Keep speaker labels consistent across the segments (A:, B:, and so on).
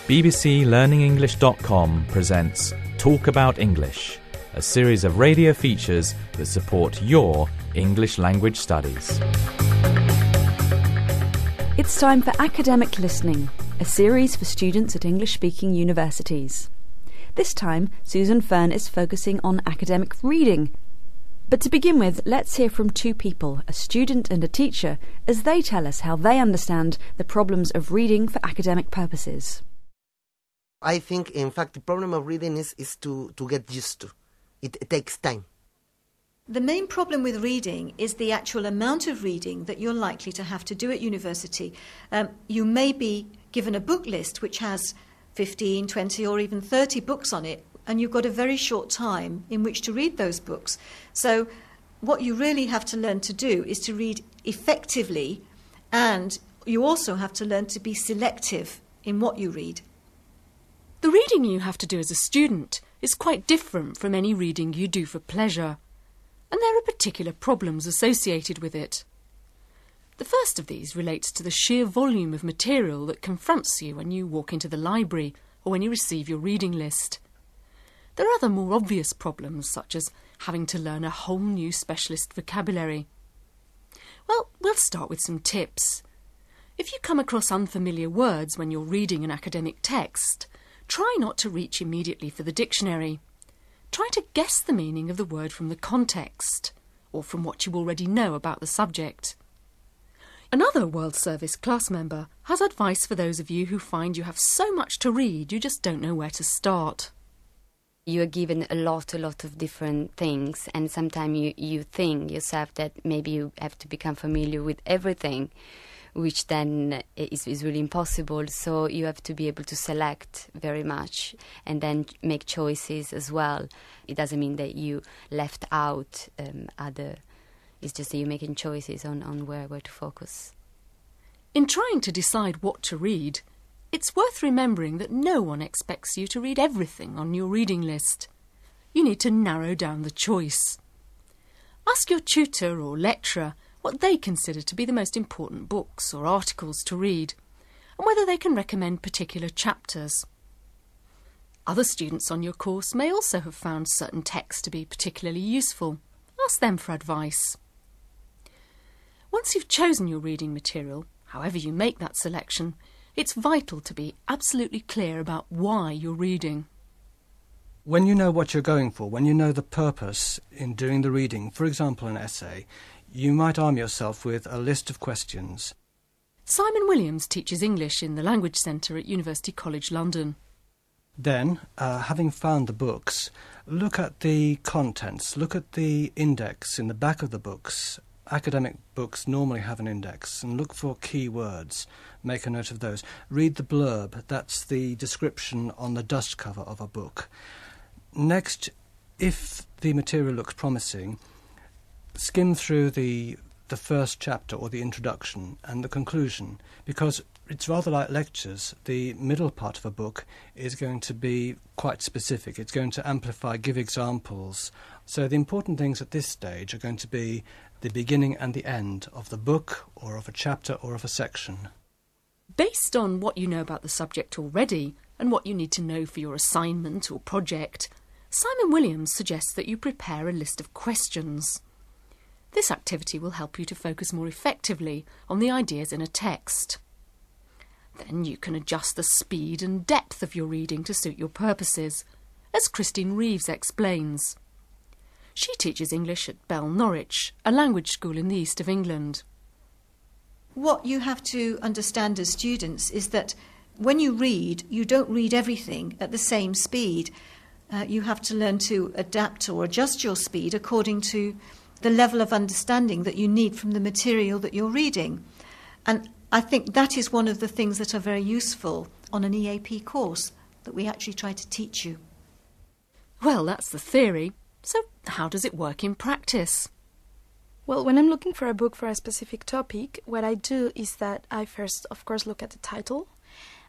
A: bbclearningenglish.com presents Talk About English, a series of radio features that support your English language studies.
B: It's time for Academic Listening, a series for students at English-speaking universities. This time, Susan Fern is focusing on academic reading. But to begin with, let's hear from two people, a student and a teacher, as they tell us how they understand the problems of reading for academic purposes.
C: I think, in fact, the problem of reading is to get used to. It takes time.
D: The main problem with reading is the actual amount of reading that you're likely to have to do at university. You may be given a book list which has 15, 20 or even 30 books on it, and you've got a very short time in which to read those books. So what you really have to learn to do is to read effectively, and you also have to learn to be selective in what you read.
E: The reading you have to do as a student is quite different from any reading you do for pleasure, and there are particular problems associated with it. The first of these relates to the sheer volume of material that confronts you when you walk into the library or when you receive your reading list. There are other more obvious problems, such as having to learn a whole new specialist vocabulary. Well, we'll start with some tips. If you come across unfamiliar words when you're reading an academic text, try not to reach immediately for the dictionary. Try to guess the meaning of the word from the context, or from what you already know about the subject. Another World Service class member has advice for those of you who find you have so much to read you just don't know where to start.
F: You are given a lot of different things, and sometimes you think yourself that maybe you have to become familiar with everything, which then is really impossible. So you have to be able to select very much and then make choices as well. It doesn't mean that you left out other. It's just that you're making choices on where to focus.
E: In trying to decide what to read, it's worth remembering that no one expects you to read everything on your reading list. You need to narrow down the choice. Ask your tutor or lecturer what they consider to be the most important books or articles to read, and whether they can recommend particular chapters. Other students on your course may also have found certain texts to be particularly useful. Ask them for advice. Once you've chosen your reading material, however you make that selection, it's vital to be absolutely clear about why you're reading.
G: When you know what you're going for, when you know the purpose in doing the reading, for example an essay, you might arm yourself with a list of questions.
E: Simon Williams teaches English in the Language Centre at University College London.
G: Then, having found the books, look at the contents, look at the index in the back of the books. Academic books normally have an index, and look for key words. Make a note of those. Read the blurb, that's the description on the dust cover of a book. Next, if the material looks promising, skim through the first chapter or the introduction and the conclusion, because it's rather like lectures. The middle part of a book is going to be quite specific. It's going to amplify, give examples. So the important things at this stage are going to be the beginning and the end of the book or of a chapter or of a section.
E: Based on what you know about the subject already and what you need to know for your assignment or project, Simon Williams suggests that you prepare a list of questions. This activity will help you to focus more effectively on the ideas in a text. Then you can adjust the speed and depth of your reading to suit your purposes, as Christine Reeves explains. She teaches English at Bell Norwich, a language school in the east of England.
D: What you have to understand as students is that when you read, you don't read everything at the same speed. You have to learn to adapt or adjust your speed according to the level of understanding that you need from the material that you're reading. And I think that is one of the things that are very useful on an EAP course that we actually try to teach you.
E: Well, that's the theory. So how does it work in practice?
H: Well, when I'm looking for a book for a specific topic, what I do is that I first, of course, look at the title,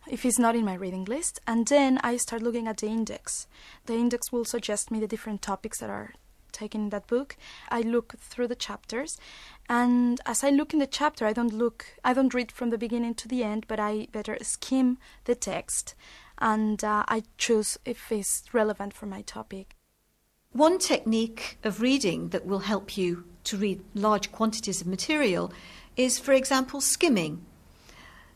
H: if it's not in my reading list, and then I start looking at the index. The index will suggest me the different topics that are taken in that book, I look through the chapters, and as I look in the chapter, I don't read from the beginning to the end, but I better skim the text, and I choose if it's relevant for my topic.
D: One technique of reading that will help you to read large quantities of material is, for example, skimming.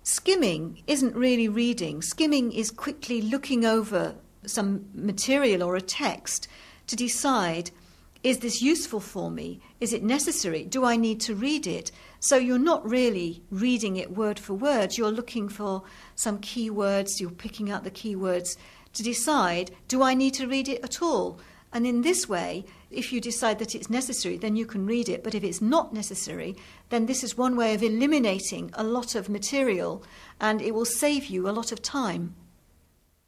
D: Skimming isn't really reading. Skimming is quickly looking over some material or a text to decide, is this useful for me? Is it necessary? Do I need to read it? So you're not really reading it word for word. You're looking for some keywords. You're picking out the keywords to decide, do I need to read it at all? And in this way, if you decide that it's necessary, then you can read it. But if it's not necessary, then this is one way of eliminating a lot of material, and it will save you a lot of time.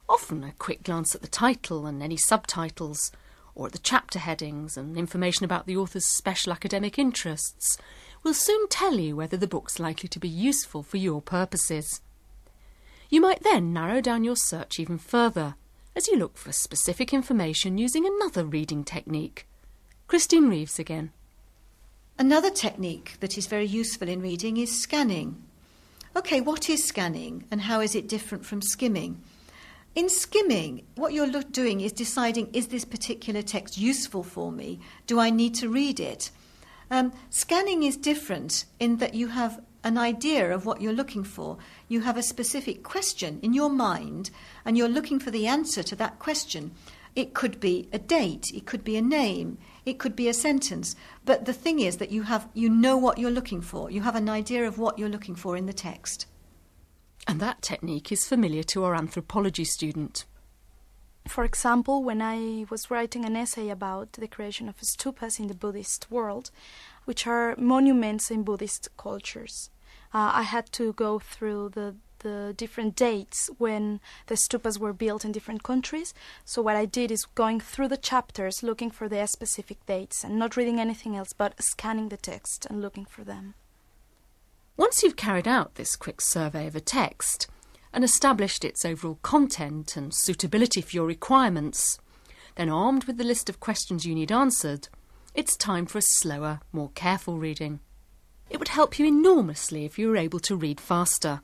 E: Often a quick glance at the title and any subtitles, or at the chapter headings and information about the author's special academic interests, will soon tell you whether the book's likely to be useful for your purposes. You might then narrow down your search even further, as you look for specific information using another reading technique. Christine Reeves again.
D: Another technique that is very useful in reading is scanning. OK, what is scanning and how is it different from skimming? In skimming, what you're doing is deciding, is this particular text useful for me? Do I need to read it? Scanning is different in that you have an idea of what you're looking for. You have a specific question in your mind and you're looking for the answer to that question. It could be a date, it could be a name, it could be a sentence. But the thing is that you know what you're looking for. You have an idea of what you're looking for in the text.
E: And that technique is familiar to our anthropology student.
H: For example, when I was writing an essay about the creation of stupas in the Buddhist world, which are monuments in Buddhist cultures, I had to go through the different dates when the stupas were built in different countries. So what I did is going through the chapters, looking for their specific dates and not reading anything else, but scanning the text and looking for them.
E: Once you've carried out this quick survey of a text and established its overall content and suitability for your requirements, then armed with the list of questions you need answered, it's time for a slower, more careful reading. It would help you enormously if you were able to read faster.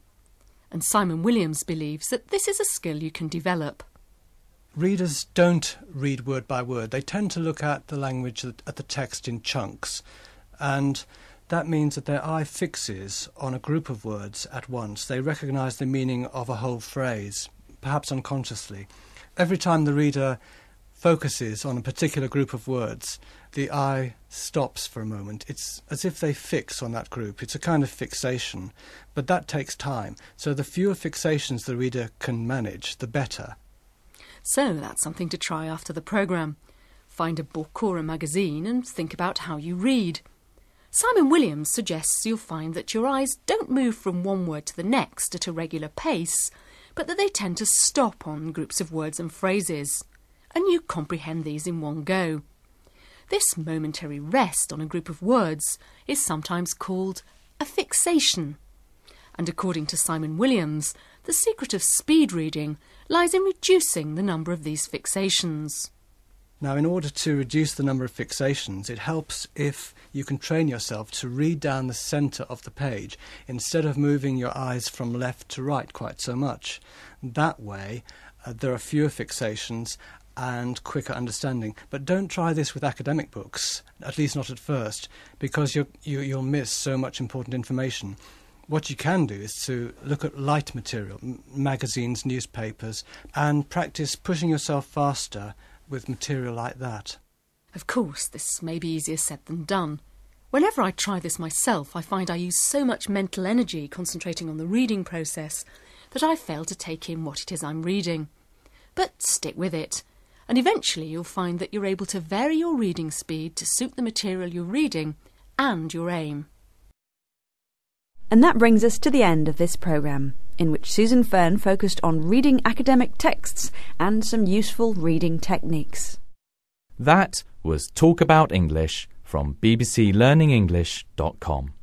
E: And Simon Williams believes that this is a skill you can develop.
G: Readers don't read word by word. They tend to look at the language, at the text in chunks, and that means that their eye fixes on a group of words at once. They recognise the meaning of a whole phrase, perhaps unconsciously. Every time the reader focuses on a particular group of words, the eye stops for a moment. It's as if they fix on that group. It's a kind of fixation, but that takes time. So the fewer fixations the reader can manage, the better.
E: So that's something to try after the programme. Find a book or a magazine and think about how you read. Simon Williams suggests you'll find that your eyes don't move from one word to the next at a regular pace, but that they tend to stop on groups of words and phrases, and you comprehend these in one go. This momentary rest on a group of words is sometimes called a fixation. And according to Simon Williams, the secret of speed reading lies in reducing the number of these fixations.
G: Now, in order to reduce the number of fixations, it helps if you can train yourself to read down the centre of the page instead of moving your eyes from left to right quite so much. That way, there are fewer fixations and quicker understanding. But don't try this with academic books, at least not at first, because you'll miss so much important information. What you can do is to look at light material, magazines, newspapers, and practice pushing yourself faster with material like that.
E: Of course, this may be easier said than done. Whenever I try this myself, I find I use so much mental energy concentrating on the reading process that I fail to take in what it is I'm reading. But stick with it, and eventually you'll find that you're able to vary your reading speed to suit the material you're reading and your aim.
B: And that brings us to the end of this programme, in which Susan Fern focused on reading academic texts and some useful reading techniques.
A: That was Talk About English from bbclearningenglish.com.